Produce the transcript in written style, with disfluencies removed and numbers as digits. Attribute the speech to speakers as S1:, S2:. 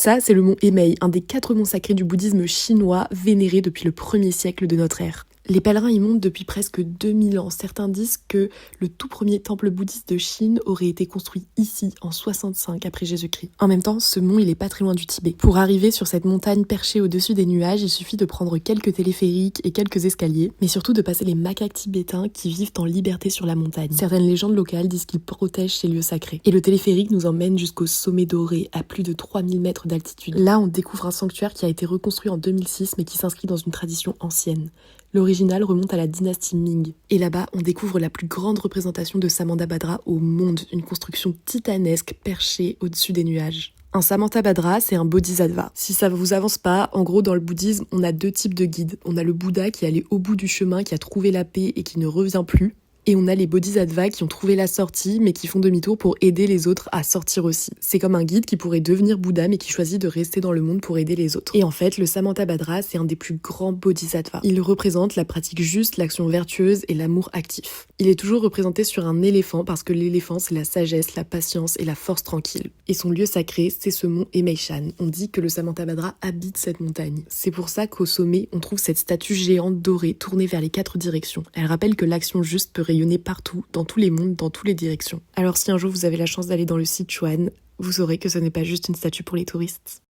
S1: Ça, c'est le mont Emei, un des 4 monts sacrés du bouddhisme chinois, vénéré depuis le 1er siècle de notre ère. Les pèlerins y montent depuis presque 2000 ans. Certains disent que le tout premier temple bouddhiste de Chine aurait été construit ici en 65 après Jésus-Christ. En même temps, ce mont, il est pas très loin du Tibet. Pour arriver sur cette montagne perchée au-dessus des nuages, il suffit de prendre quelques téléphériques et quelques escaliers, mais surtout de passer les macaques tibétains qui vivent en liberté sur la montagne. Certaines légendes locales disent qu'ils protègent ces lieux sacrés. Et le téléphérique nous emmène jusqu'au sommet doré, à plus de 3000 mètres d'altitude. Là, on découvre un sanctuaire qui a été reconstruit en 2006, mais qui s'inscrit dans une tradition ancienne. L'original remonte à la dynastie Ming. Et là-bas, on découvre la plus grande représentation de Samantabhadra au monde, une construction titanesque perchée au-dessus des nuages. Un Samantabhadra, c'est un bodhisattva. Si ça vous avance pas, en gros, dans le bouddhisme, on a 2 types de guides. On a le Bouddha qui est allé au bout du chemin, qui a trouvé la paix et qui ne revient plus. Et on a les bodhisattvas qui ont trouvé la sortie, mais qui font demi-tour pour aider les autres à sortir aussi. C'est comme un guide qui pourrait devenir Bouddha, mais qui choisit de rester dans le monde pour aider les autres. Et en fait, le Samantabhadra, c'est un des plus grands bodhisattvas. Il représente la pratique juste, l'action vertueuse et l'amour actif. Il est toujours représenté sur un éléphant, parce que l'éléphant, c'est la sagesse, la patience et la force tranquille. Et son lieu sacré, c'est ce mont Emeishan. On dit que le Samantabhadra habite cette montagne. C'est pour ça qu'au sommet, on trouve cette statue géante dorée tournée vers les 4 directions. Elle rappelle que l'action juste peut rayonner partout, dans tous les mondes, dans toutes les directions. Alors si un jour vous avez la chance d'aller dans le Sichuan, vous saurez que ce n'est pas juste une statue pour les touristes.